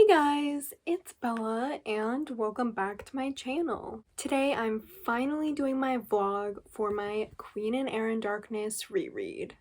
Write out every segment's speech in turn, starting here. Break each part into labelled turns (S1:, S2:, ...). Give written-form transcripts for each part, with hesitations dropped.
S1: Hey guys, it's Bella and welcome back to my channel. Today I'm finally doing my vlog for my Queen and Heir in Darkness reread.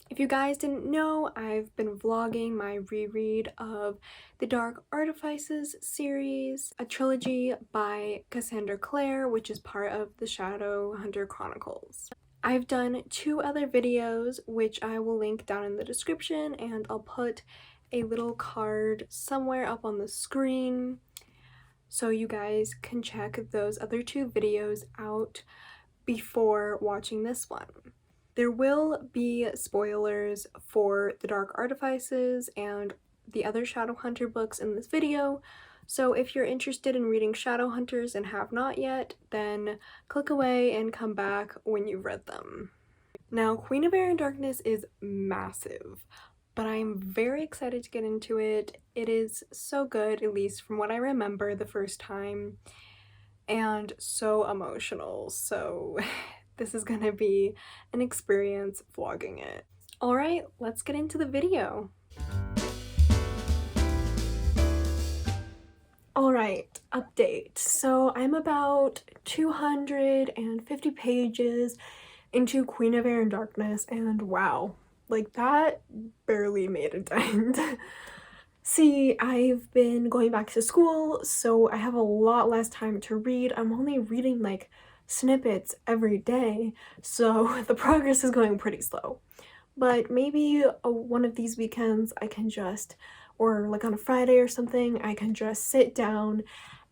S1: If you guys didn't know, I've been vlogging my reread of the Dark Artifices series, a trilogy by Cassandra Clare, which is part of the Shadowhunter Chronicles. I've done two other videos, which I will link down in the description, and I'll put a little card somewhere up on the screen so you guys can check those other two videos out before watching this one. There will be spoilers for the Dark Artifices and the other Shadowhunter books in this video, so if you're interested in reading Shadowhunters and have not yet, then click away and come back when you've read them. Now, Queen of Heir in Darkness is massive, but I'm very excited to get into it. It is so good, at least from what I remember the first time, and so emotional, so this is gonna be an experience vlogging it. Alright, let's get into the video. Alright, update. So I'm about 250 pages into Queen of Heir in Darkness, and wow, like that barely made a dent. See, I've been going back to school, so I have a lot less time to read. I'm only reading like snippets every day, so the progress is going pretty slow. But maybe one of these weekends I can just, or like on a Friday or something, I can just sit down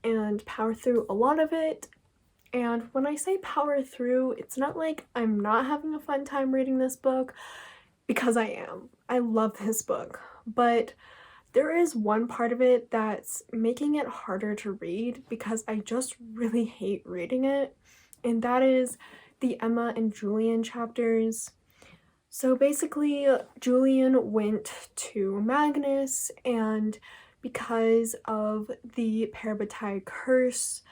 S1: and power through a lot of it. And when I say power through, it's not like I'm not having a fun time reading this book, because I am. I love this book, but there is one part of it that's making it harder to read because I just really hate reading it, and that is the Emma and Julian chapters. So basically, Julian went to Magnus, and because of the Parabatai curse,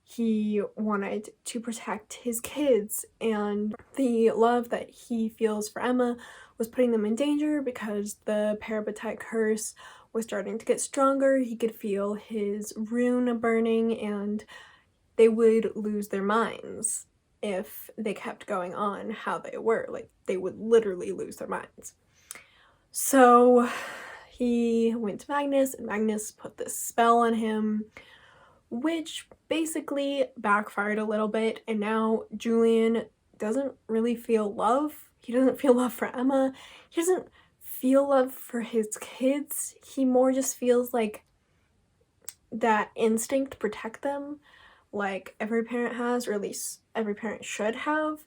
S1: he wanted to protect his kids, and the love that he feels for Emma was putting them in danger because the Parabatai curse was starting to get stronger. He could feel his rune burning, and they would lose their minds if they kept going on how they were. Like, they would literally lose their minds. So he went to Magnus, and Magnus put this spell on him, which basically backfired a little bit, and now Julian doesn't really feel love. He doesn't feel love for Emma. He doesn't feel love for his kids. He more just feels like that instinct to protect them, like every parent has, or at least every parent should have.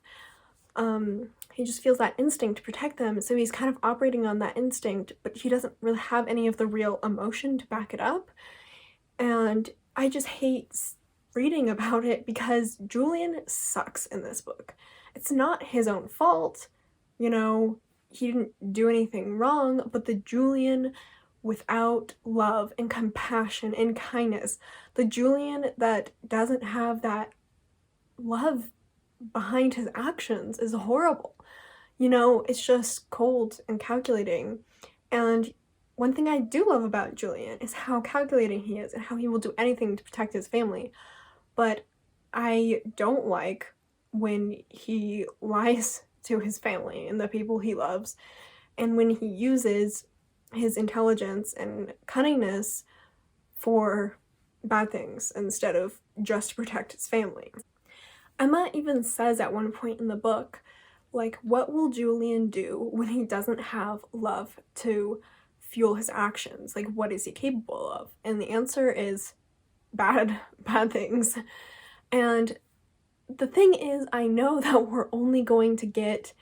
S1: He just feels that instinct to protect them, so he's kind of operating on that instinct, but he doesn't really have any of the real emotion to back it up. And I just hate reading about it because Julian sucks in this book. It's not his own fault, you know, he didn't do anything wrong, but the Julian without love and compassion and kindness, the Julian that doesn't have that love behind his actions is horrible. You know, it's just cold and calculating. And one thing I do love about Julian is how calculating he is and how he will do anything to protect his family. But I don't like when he lies to his family and the people he loves, and when he uses his intelligence and cunningness for bad things instead of just to protect his family. Emma even says at one point in the book, like, what will Julian do when he doesn't have love to fuel his actions? Like, what is he capable of? And the answer is bad things. And the thing is, I know that we're only going to get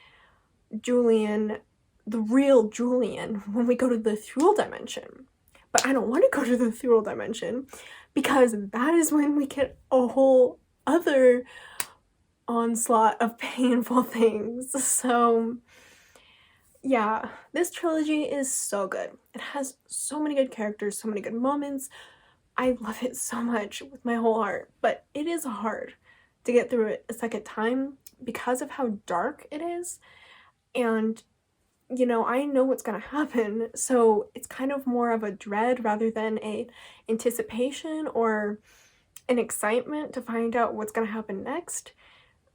S1: Julian, the real Julian, when we go to the Thule dimension. But I don't want to go to the Thule dimension because that is when we get a whole other onslaught of painful things. So yeah, this trilogy is so good. It has so many good characters, so many good moments. I love it so much with my whole heart, but it is hard to get through it a second time because of how dark it is. And you know, I know what's gonna happen, so it's kind of more of a dread rather than a anticipation or an excitement to find out what's gonna happen next.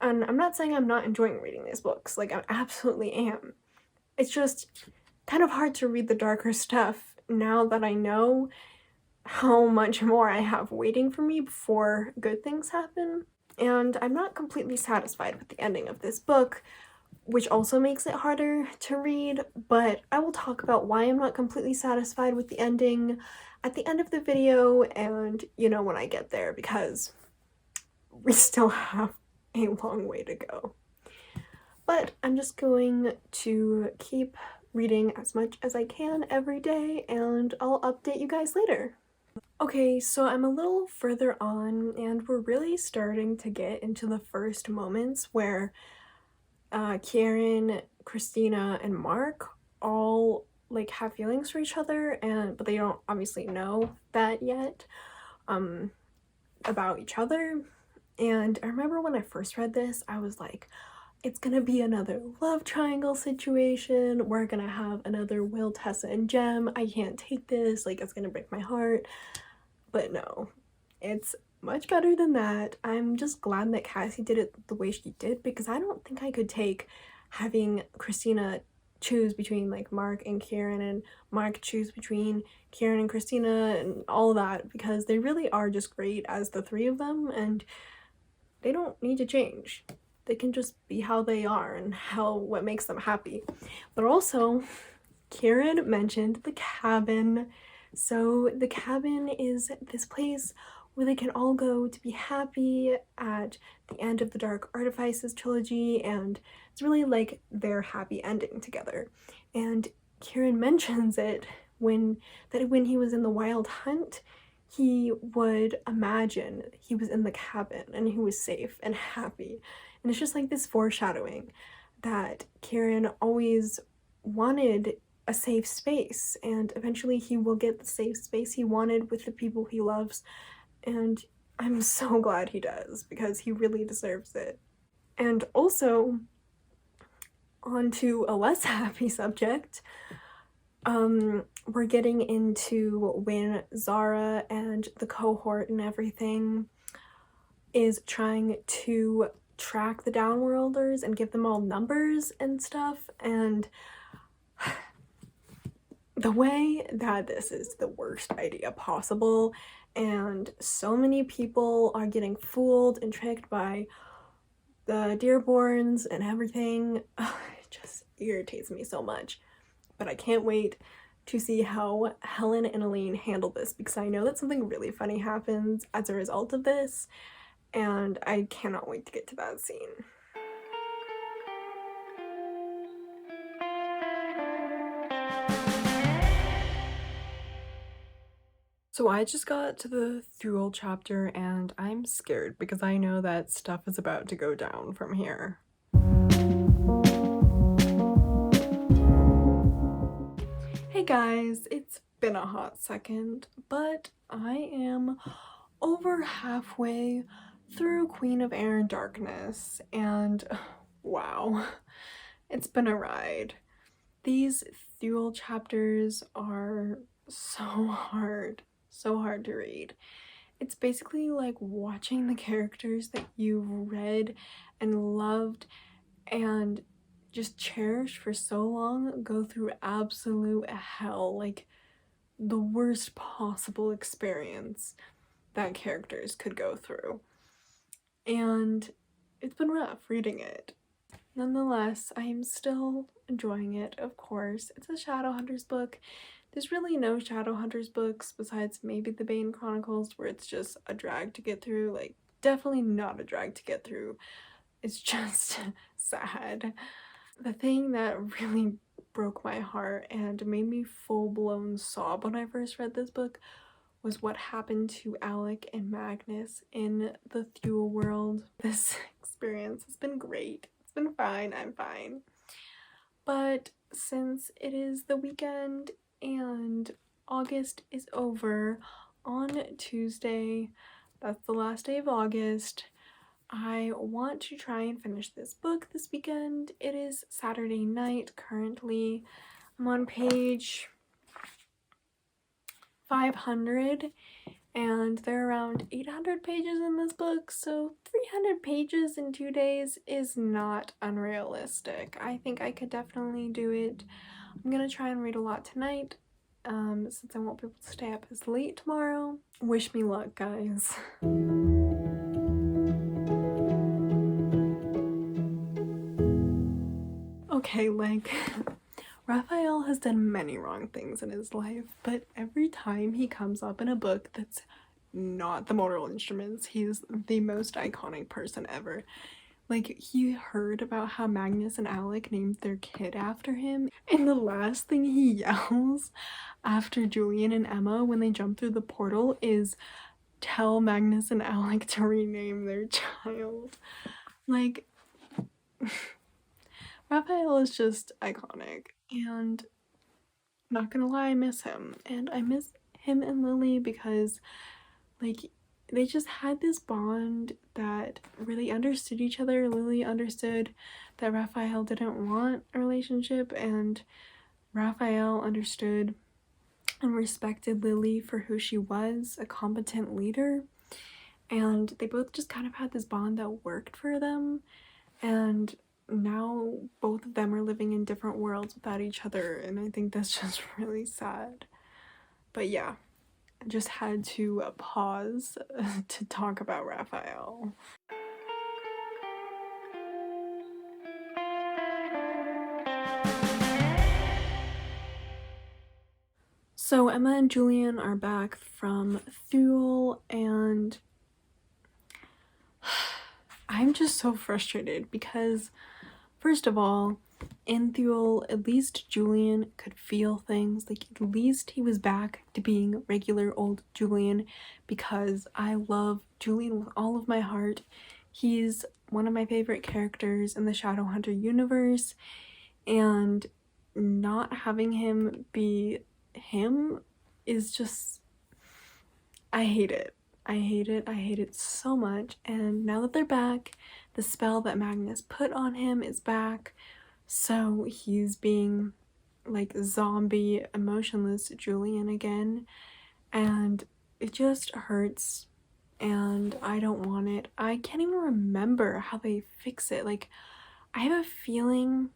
S1: And I'm not saying I'm not enjoying reading these books, like I absolutely am. It's just kind of hard to read the darker stuff now that I know how much more I have waiting for me before good things happen. And I'm not completely satisfied with the ending of this book, which also makes it harder to read, but I will talk about why I'm not completely satisfied with the ending at the end of the video and, you know, when I get there, because we still have a long way to go. But I'm just going to keep reading as much as I can every day, and I'll update you guys later. Okay, so I'm a little further on, and we're really starting to get into the first moments where Kieran, Christina, and Mark all like have feelings for each other, but they don't obviously know that yet about each other. And I remember when I first read this, I was like, it's gonna be another love triangle situation. We're gonna have another Will, Tessa, and Jem. I can't take this. Like, it's gonna break my heart. But no, it's much better than that. I'm just glad that Cassie did it the way she did, because I don't think I could take having Christina choose between like Mark and Kieran, and Mark choose between Kieran and Christina, and all of that, because they really are just great as the three of them, and they don't need to change. They can just be how they are and what makes them happy. But also, Kieran mentioned the cabin. So the cabin is this place where they can all go to be happy at the end of the Dark Artifices trilogy, and it's really like their happy ending together. And Kieran mentions it when he was in the Wild Hunt, he would imagine he was in the cabin and he was safe and happy. And it's just like this foreshadowing that Kieran always wanted a safe space, and eventually he will get the safe space he wanted with the people he loves, and I'm so glad he does, because he really deserves it. And also, on to a less happy subject, we're getting into when Zara and the cohort and everything is trying to track the downworlders and give them all numbers and stuff, and the way that this is the worst idea possible, and so many people are getting fooled and tricked by the Dearborns and everything, it just irritates me so much. But I can't wait to see how Helen and Aline handle this, because I know that something really funny happens as a result of this, and I cannot wait to get to that scene. So I just got to the Thule chapter, and I'm scared because I know that stuff is about to go down from here. Hey guys, it's been a hot second, but I am over halfway through Queen of Air and Darkness, and wow, it's been a ride. These Thule chapters are so hard to read. It's basically like watching the characters that you've read and loved and just cherished for so long go through absolute hell, like the worst possible experience that characters could go through. And it's been rough reading it. Nonetheless, I am still enjoying it, of course. It's a Shadowhunters book. There's really no Shadowhunters books besides maybe the Bane Chronicles, where it's just a drag to get through. Like, definitely not a drag to get through. It's just sad. The thing that really broke my heart and made me full-blown sob when I first read this book was what happened to Alec and Magnus in the Thule world. This experience has been great. It's been fine. I'm fine. But since it is the weekend and August is over on Tuesday, that's the last day of August, I want to try and finish this book this weekend. It is Saturday night currently. I'm on page 500 and there are around 800 pages in this book, so 300 pages in 2 days is not unrealistic. I think I could definitely do it. I'm gonna try and read a lot tonight, since I won't be able to stay up as late tomorrow. Wish me luck, guys. Okay, like, Raphael has done many wrong things in his life, but every time he comes up in a book that's not the Mortal Instruments, he's the most iconic person ever. Like, he heard about how Magnus and Alec named their kid after him, and the last thing he yells after Julian and Emma when they jump through the portal is, "Tell Magnus and Alec to rename their child." Like, Raphael is just iconic, and not gonna lie, I miss him. And I miss him and Lily because, like, they just had this bond that really understood each other. Lily understood that Raphael didn't want a relationship, and Raphael understood and respected Lily for who she was, a competent leader. And they both just kind of had this bond that worked for them. And now both of them are living in different worlds without each other, and I think that's just really sad. But yeah, I just had to pause to talk about Raphael. So Emma and Julian are back from Thule, and I'm just so frustrated because, first of all, in Thule, at least Julian could feel things. Like, at least he was back to being regular old Julian, because I love Julian with all of my heart. He's one of my favorite characters in the Shadowhunter universe, and not having him be him is just, I hate it. I hate it. I hate it so much. And now that they're back, the spell that Magnus put on him is back. So he's being like zombie, emotionless Julian again. And it just hurts. And I don't want it. I can't even remember how they fix it. Like, I have a feeling.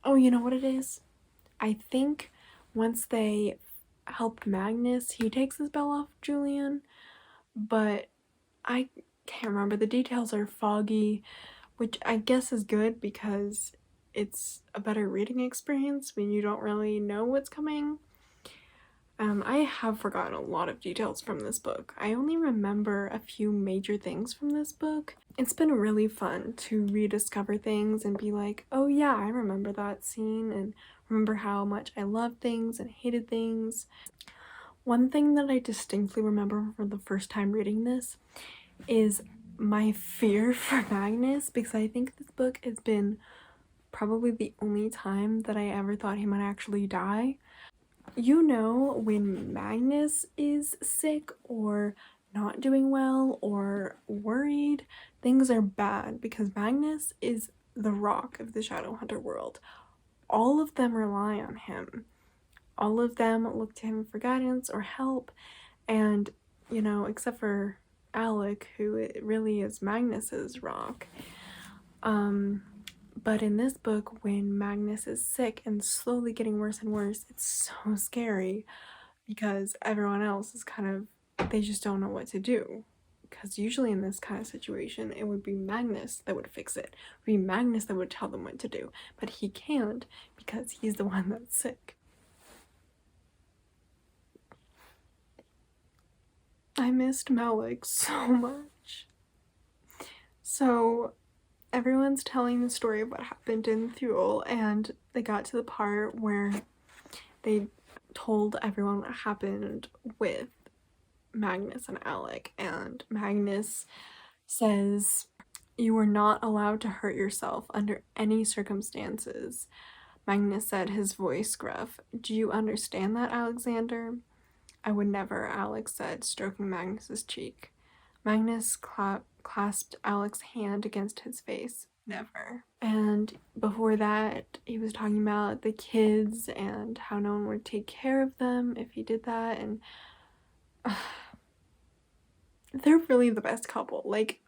S1: Oh, you know what it is? I think once they help Magnus, he takes the spell off Julian, but I can't remember. The details are foggy, which I guess is good because it's a better reading experience when you don't really know what's coming. I have forgotten a lot of details from this book. I only remember a few major things from this book. It's been really fun to rediscover things and be like, oh yeah, I remember that scene, and remember how much I loved things and hated things. One thing that I distinctly remember from the first time reading this is my fear for Magnus, because I think this book has been probably the only time that I ever thought he might actually die. You know, when Magnus is sick or not doing well or worried, things are bad, because Magnus is the rock of the Shadowhunter world. All of them rely on him. All of them look to him for guidance or help, and, you know, except for Alec, who it really is Magnus's rock. But in this book, when Magnus is sick and slowly getting worse and worse, it's so scary because everyone else is kind of, they just don't know what to do. Because usually in this kind of situation, it would be Magnus that would fix it. It would be Magnus that would tell them what to do. But he can't because he's the one that's sick. I missed Malik so much. So everyone's telling the story of what happened in Thule, and they got to the part where they told everyone what happened with Magnus and Alec, and Magnus says, "You were not allowed to hurt yourself under any circumstances." Magnus said, his voice gruff, "Do you understand that, "I would never," Alex said, stroking Magnus's cheek. Magnus clasped Alec's hand against his face.
S2: Never.
S1: And before that, he was talking about the kids and how no one would take care of them if he did that. And they're really the best couple. Like,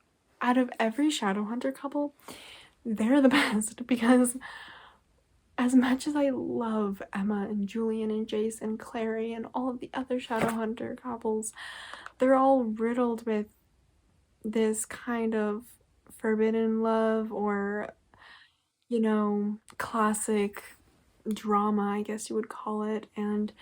S1: out of every Shadowhunter couple, they're the best, because as much as I love Emma and Julian and Jace and Clary and all of the other Shadowhunter couples, they're all riddled with this kind of forbidden love, or, you know, classic drama, I guess you would call it. And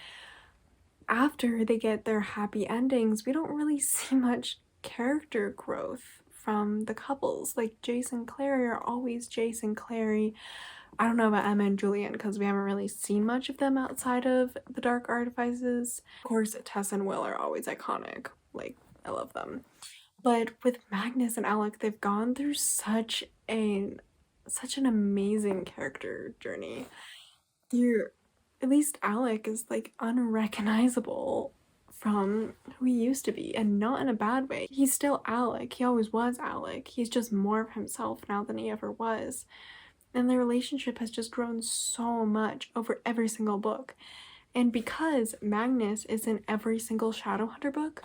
S1: after they get their happy endings, we don't really see much character growth from the couples. Like, Jace and Clary are always Jace and Clary. I don't know about Emma and Julian because we haven't really seen much of them outside of the Dark Artifices. Of course, Tess and Will are always iconic. Like, I love them. But with Magnus and Alec, they've gone through such an amazing character journey. They're, at least Alec is like unrecognizable from who he used to be, and not in a bad way. He's still Alec. He always was Alec. He's just more of himself now than he ever was. And their relationship has just grown so much over every single book. And because Magnus is in every single Shadowhunter book,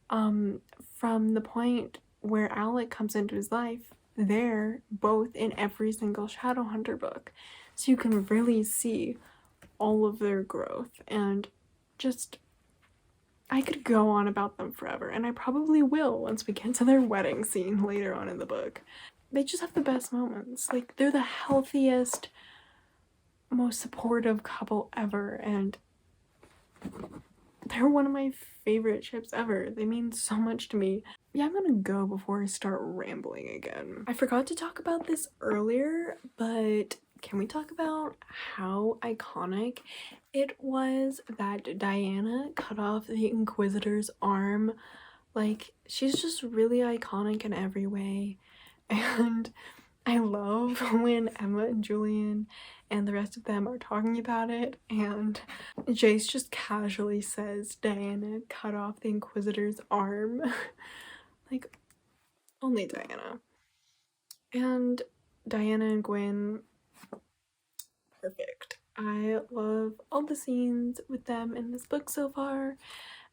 S1: from the point where Alec comes into his life, they're both in every single Shadowhunter book. So you can really see all of their growth, and just, I could go on about them forever, and I probably will once we get to their wedding scene later on in the book. They just have the best moments. Like, they're the healthiest, most supportive couple ever, and they're one of my favorite ships ever. They mean so much to me. Yeah, I'm gonna go before I start rambling again. I forgot to talk about this earlier, but can we talk about how iconic it was that Diana cut off the Inquisitor's arm? Like, she's just really iconic in every way. And I love when Emma and Julian and the rest of them are talking about it, and Jace just casually says Diana cut off the Inquisitor's arm. Like, only Diana. And Diana and Gwen, perfect. I love all the scenes with them in this book so far,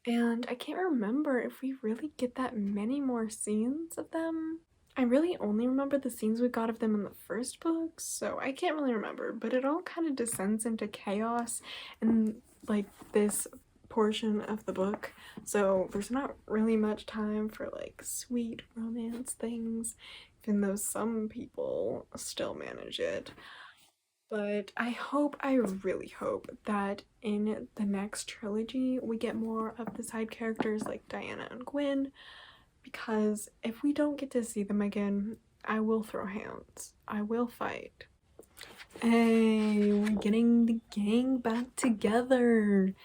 S1: and I can't remember if we really get that many more scenes of them. I really only remember the scenes we got of them in the first book, so I can't really remember, but it all kind of descends into chaos in like this portion of the book, so there's not really much time for like sweet romance things, even though some people still manage it. But I really hope that in the next trilogy we get more of the side characters like Diana and Gwen, because if we don't get to see them again, I will throw hands. I will fight. Hey, we're getting the gang back together.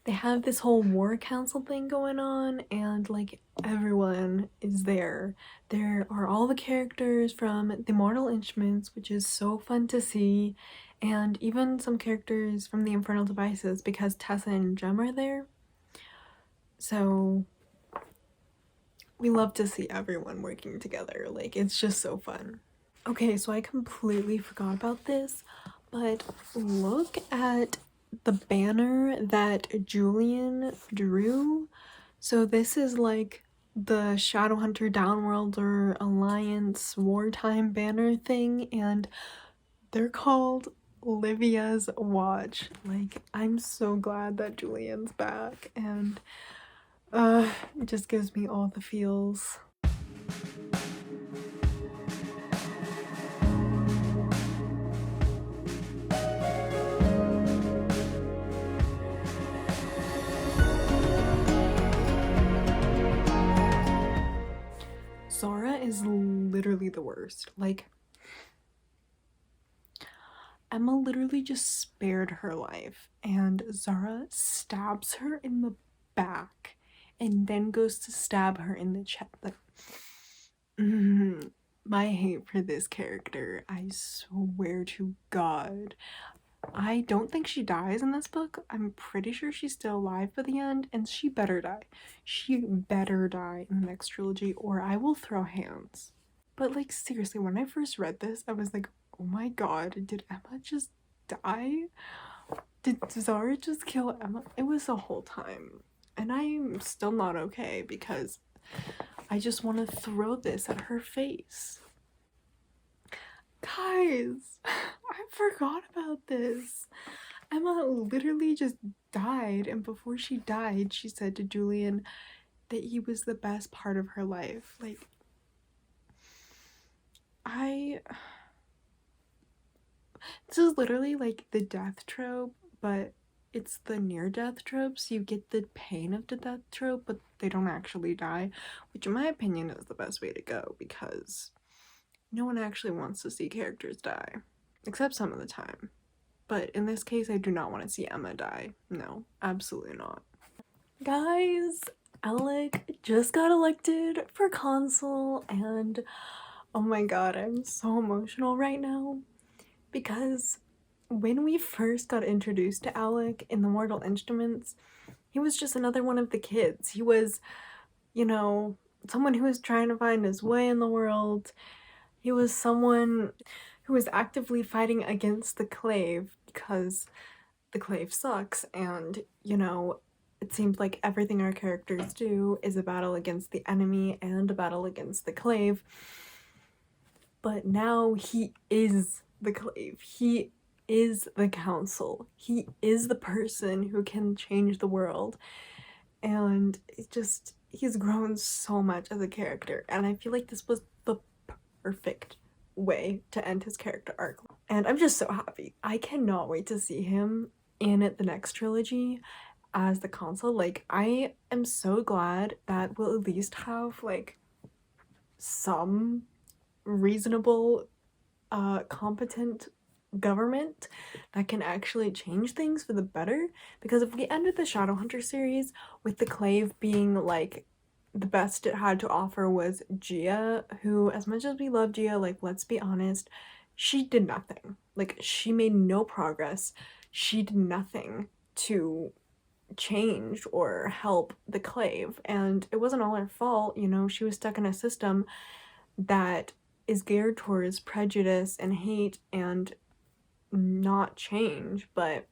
S1: They have this whole war council thing going on, and like everyone is there. There are all the characters from the Mortal Instruments, which is so fun to see, and even some characters from the Infernal Devices, because Tessa and Jem are there. So we love to see everyone working together. Like, it's just so fun. Okay, so I completely forgot about this, but look at the banner that Julian drew. So this is like the Shadowhunter Downworlder Alliance wartime banner thing, and they're called Livia's Watch. Like, I'm so glad that Julian's back, and it just gives me all the feels. Zara is literally the worst. Like, Emma literally just spared her life, and Zara stabs her in the back and then goes to stab her in the chest. Like, my hate for this character, I swear to God. I don't think she dies in this book. I'm pretty sure she's still alive by the end, and she better die. She better die in the next trilogy, or I will throw hands. But like, seriously, when I first read this, I was like, oh my god, did Emma just die? Did Zara just kill Emma? It was a whole time. And I'm still not okay because I just want to throw this at her face. Guys, I forgot about this. Emma literally just died, and before she died, she said to Julian that he was the best part of her life. Like, this is literally like the death trope, but it's the near-death trope, so you get the pain of the death trope, but they don't actually die, which in my opinion is the best way to go, because no one actually wants to see characters die, except some of the time. But in this case, I do not want to see Emma die. No, absolutely not. Guys, Alec just got elected for consul, and oh my god, I'm so emotional right now, because when we first got introduced to Alec in the Mortal Instruments, he was just another one of the kids. He was, you know, someone who was trying to find his way in the world. He was someone who was actively fighting against the Clave because the Clave sucks, and, you know, it seems like everything our characters do is a battle against the enemy and a battle against the Clave. But now he is the Clave. He is the council. He is the person who can change the world. And it just, he's grown so much as a character. And I feel like this was the perfect way to end his character arc. And I'm just so happy. I cannot wait to see him in the next trilogy as the consul. Like, I am so glad that we'll at least have like some reasonable, competent government that can actually change things for the better. Because if we ended the Shadowhunter series with the Clave being like the best it had to offer was Gia, who, as much as we love Gia, like, let's be honest, she did nothing. Like, she made no progress. She did nothing to change or help the Clave, and it wasn't all her fault. You know, she was stuck in a system that is geared towards prejudice and hate and not change, but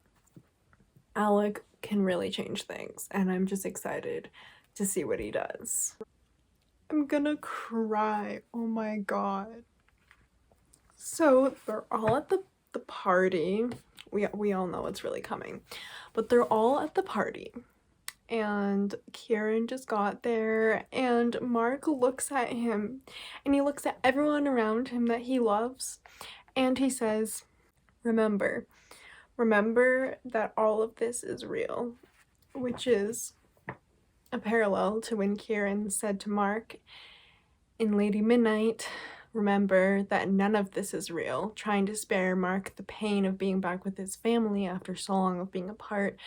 S1: Alec can really change things, and I'm just excited to see what he does. I'm gonna cry. Oh my god. So they're all at the party. We all know it's really coming, but they're all at the party, and Kieran just got there, and Mark looks at him, and he looks at everyone around him that he loves, and he says, remember that all of this is real, which is a parallel to when Kieran said to Mark in Lady Midnight, remember that none of this is real, trying to spare Mark the pain of being back with his family after so long of being apart.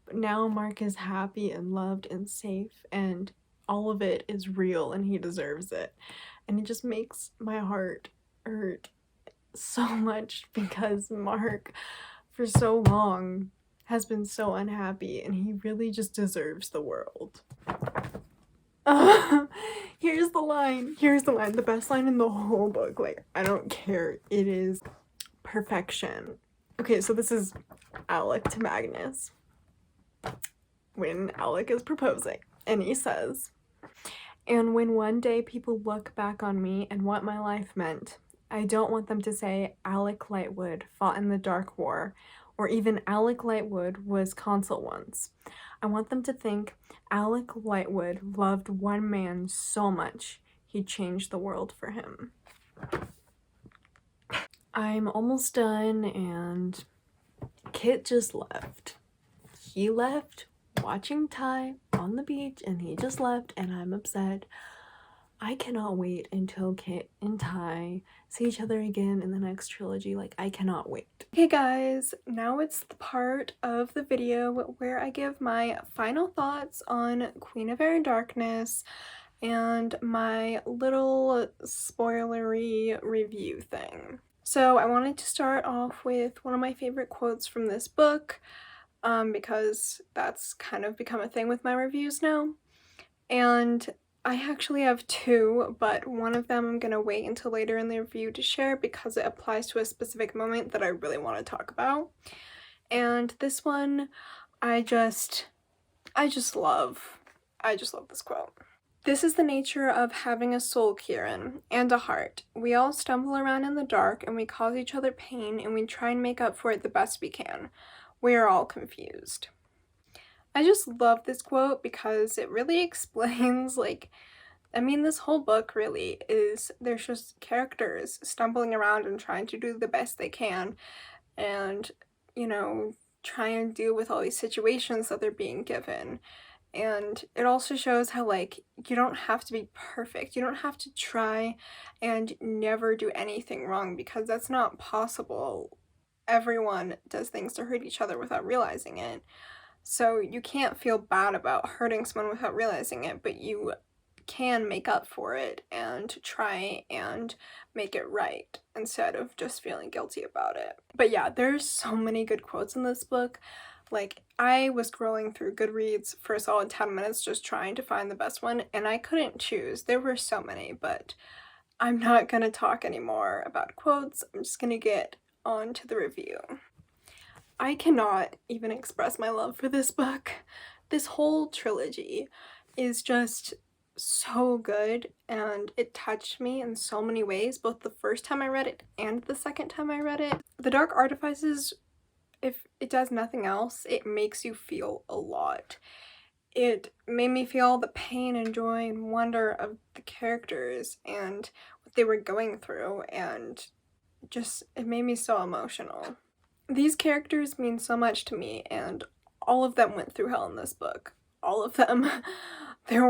S1: But now Mark is happy and loved and safe, and all of it is real, and he deserves it. And it just makes my heart hurt so much, because Mark, for so long, has been so unhappy, and he really just deserves the world. Here's the line, the best line in the whole book. Like, I don't care, it is perfection. Okay, so this is Alec to Magnus when Alec is proposing, and he says, and when one day people look back on me and what my life meant, I don't want them to say Alec Lightwood fought in the Dark War, or even Alec Lightwood was consul once. I want them to think Alec Lightwood loved one man so much, he changed the world for him. I'm almost done, and Kit just left. He left watching Ty on the beach, and he just left, and I'm upset. I cannot wait until Kit and Ty see each other again in the next trilogy. Like, I cannot wait. Okay guys, now it's the part of the video where I give my final thoughts on Queen of Air and Darkness and my little spoilery review thing. So I wanted to start off with one of my favorite quotes from this book, because that's kind of become a thing with my reviews now. And I actually have two, but one of them I'm gonna wait until later in the review to share because it applies to a specific moment that I really want to talk about. And this one, I just love. I just love this quote. This is the nature of having a soul, Kieran, and a heart. We all stumble around in the dark and we cause each other pain and we try and make up for it the best we can. We are all confused. I just love this quote because it really explains, this whole book really is, there's just characters stumbling around and trying to do the best they can and, try and deal with all these situations that they're being given. And it also shows how, you don't have to be perfect. You don't have to try and never do anything wrong because that's not possible. Everyone does things to hurt each other without realizing it. So you can't feel bad about hurting someone without realizing it, but you can make up for it and try and make it right instead of just feeling guilty about it. But yeah, there's so many good quotes in this book. I was scrolling through Goodreads for a solid 10 minutes just trying to find the best one, and I couldn't choose. There were so many, but I'm not gonna talk anymore about quotes. I'm just gonna get on to the review. I cannot even express my love for this book. This whole trilogy is just so good, and it touched me in so many ways, both the first time I read it and the second time I read it. The Dark Artifices, if it does nothing else, it makes you feel a lot. It made me feel the pain and joy and wonder of the characters and what they were going through, and just, it made me so emotional. These characters mean so much to me, and all of them went through hell in this book. All of them. There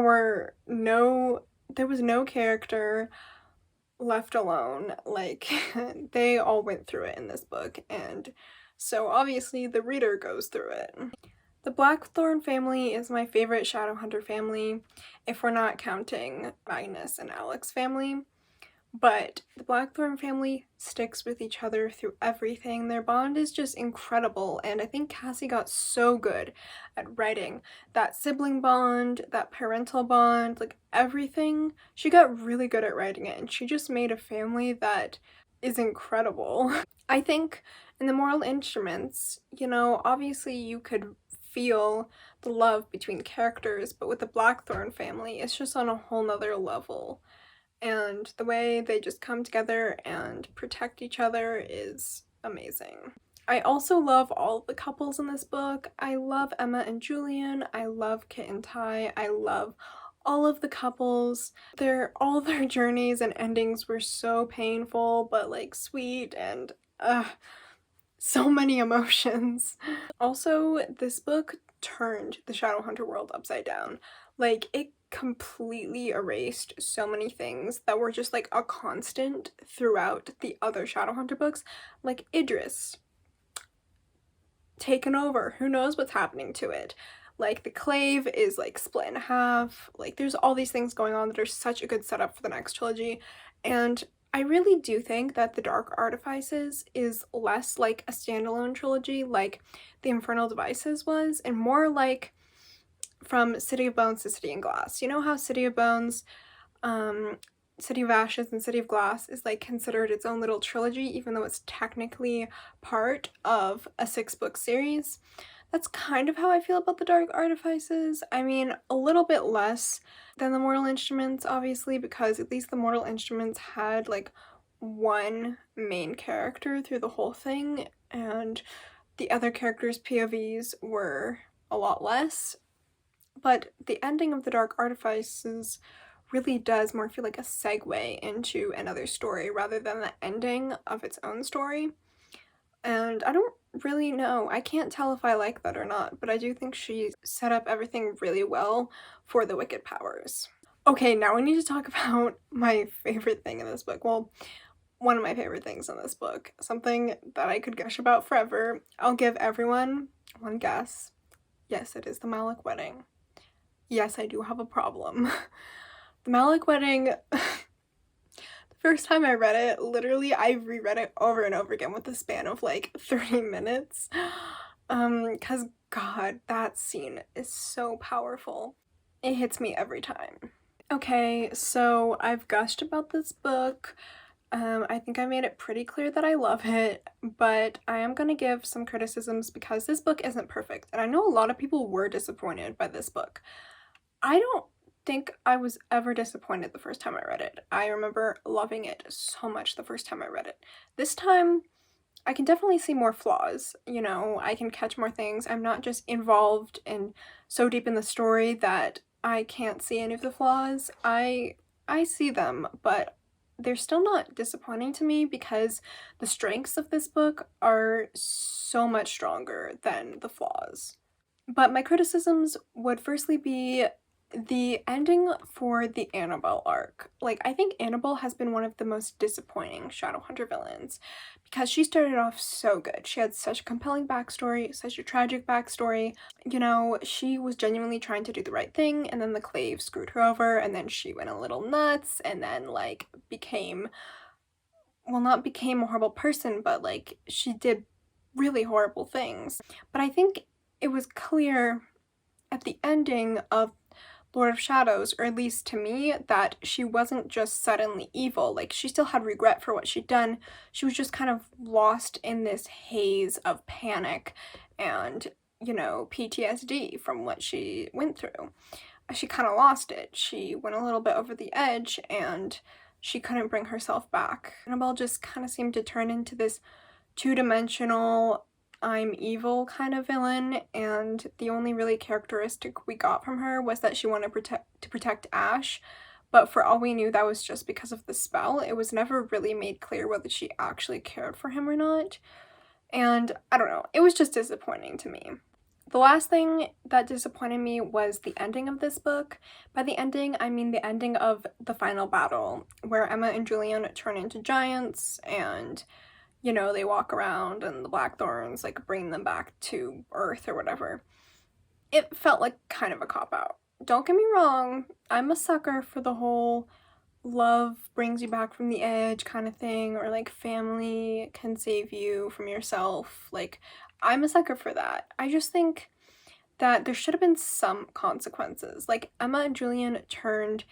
S1: was no character left alone. They all went through it in this book, and so obviously the reader goes through it. The Blackthorn family is my favorite Shadowhunter family, if we're not counting Magnus and Alex's family. But the Blackthorn family sticks with each other through everything. Their bond is just incredible, and I think Cassie got so good at writing that sibling bond, that parental bond, everything. She got really good at writing it, and she just made a family that is incredible. I think in the Mortal Instruments, obviously you could feel the love between characters, but with the Blackthorn family, it's just on a whole nother level. And the way they just come together and protect each other is amazing. I also love all of the couples in this book. I love Emma and Julian. I love Kit and Ty. I love all of the couples. All their journeys and endings were so painful, but sweet, and so many emotions. Also, this book turned the Shadowhunter world upside down. It completely erased so many things that were just a constant throughout the other Shadowhunter books. Idris taken over, who knows what's happening to it. The clave is split in half. There's all these things going on that are such a good setup for the next trilogy, and I really do think that the Dark Artifices is less like a standalone trilogy like the Infernal Devices was, and more from City of Bones to City of Glass. You know how City of Bones, City of Ashes, and City of Glass is considered its own little trilogy, even though it's technically part of a 6-book series? That's kind of how I feel about the Dark Artifices. I mean, a little bit less than the Mortal Instruments, obviously, because at least the Mortal Instruments had one main character through the whole thing, and the other characters' POVs were a lot less. But the ending of the Dark Artifices really does more feel like a segue into another story rather than the ending of its own story. And I don't really know. I can't tell if I like that or not, but I do think she set up everything really well for the Wicked powers. Okay, now we need to talk about my favorite thing in this book. Well, one of my favorite things in this book. Something that I could gush about forever. I'll give everyone one guess. Yes, it is the Malik wedding. Yes, I do have a problem. The Malik wedding, the First time I read it, literally I reread it over and over again with a span of like 30 minutes. Cause God, that scene is so powerful. It hits me every time. Okay, so I've gushed about this book. I think I made it pretty clear that I love it, but I am gonna give some criticisms because this book isn't perfect, and I know a lot of people were disappointed by this book. I don't think I was ever disappointed the first time I read it. I remember loving it so much the first time I read it. This time, I can definitely see more flaws, you know, I can catch more things. I'm not just involved and so deep in the story that I can't see any of the flaws. I see them, but they're still not disappointing to me because the strengths of this book are so much stronger than the flaws. But my criticisms would firstly be the ending for the Annabelle arc. Like, I think Annabelle has been one of the most disappointing Shadowhunter villains because she started off so good. She had such a compelling backstory, such a tragic backstory. You know, she was genuinely trying to do the right thing, and then the Clave screwed her over, and then she went a little nuts, and then, like, became, well, not became a horrible person, but, like, she did really horrible things. But I think it was clear at the ending of Lord of Shadows, or at least to me, that she wasn't just suddenly evil. Like, she still had regret for what she'd done. She was just kind of lost in this haze of panic and, you know, PTSD from what she went through. She kind of lost it. She went a little bit over the edge and she couldn't bring herself back. Annabelle just kind of seemed to turn into this two-dimensional I'm evil kind of villain, and the only really characteristic we got from her was that she wanted to protect Ash, but for all we knew that was just because of the spell. It was never really made clear whether she actually cared for him or not, and I don't know, it was just disappointing to me. The last thing that disappointed me was the ending of this book. By the ending, I mean the ending of the final battle, where Emma and Julian turn into giants and, you know, they walk around and the Blackthorns, like, bring them back to Earth or whatever. It felt like kind of a cop-out. Don't get me wrong, I'm a sucker for the whole love brings you back from the edge kind of thing, or like family can save you from yourself. Like, I'm a sucker for that. I just think that there should have been some consequences. Like, Emma and Julian turned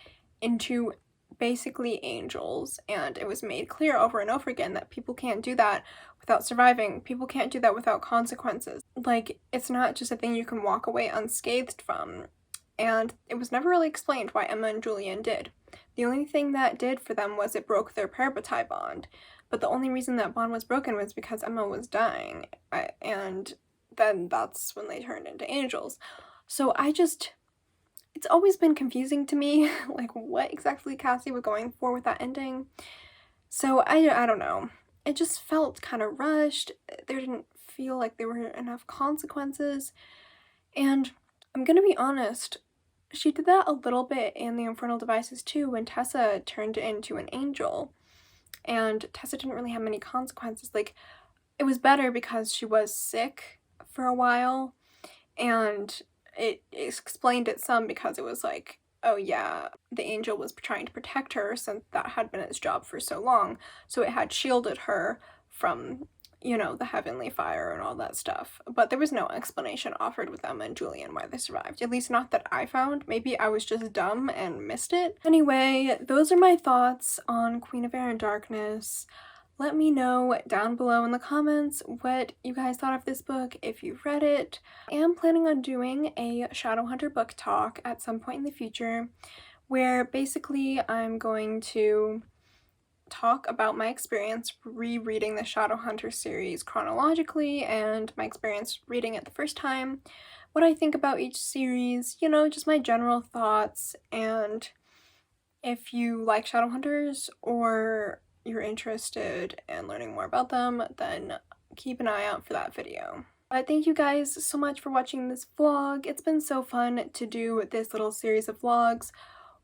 S1: into basically angels, and it was made clear over and over again that people can't do that without surviving. People can't do that without consequences. Like, it's not just a thing you can walk away unscathed from, and it was never really explained why Emma and Julian did. The only thing that did for them was it broke their parabatai bond, but the only reason that bond was broken was because Emma was dying, and then that's when they turned into angels. So it's always been confusing to me, like, what exactly Cassie was going for with that ending. So I don't know. It just felt kind of rushed. There didn't feel like there were enough consequences. And I'm gonna be honest, she did that a little bit in the Infernal Devices too, when Tessa turned into an angel. And Tessa didn't really have many consequences. Like, it was better because she was sick for a while, and it explained it some because it was like, oh yeah, the angel was trying to protect her since that had been its job for so long, so it had shielded her from, you know, the heavenly fire and all that stuff. But there was no explanation offered with Emma and Julian why they survived, at least not that I found. Maybe I was just dumb and missed it. Anyway, those are my thoughts on Queen of Air and Darkness. Let me know down below in the comments what you guys thought of this book, if you've read it. I am planning on doing a Shadowhunter book talk at some point in the future, where basically I'm going to talk about my experience rereading the Shadowhunter series chronologically and my experience reading it the first time, what I think about each series, you know, just my general thoughts. And if you like Shadowhunters or you're interested in learning more about them, then keep an eye out for that video. But thank you guys so much for watching this vlog. It's been so fun to do this little series of vlogs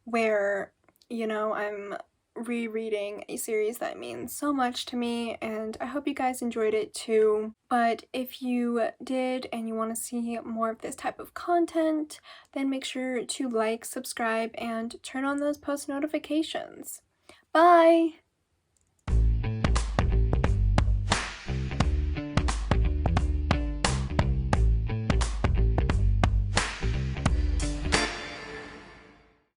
S1: where, you know, I'm rereading a series that means so much to me, and I hope you guys enjoyed it too. But if you did and you want to see more of this type of content, then make sure to like, subscribe, and turn on those post notifications. Bye!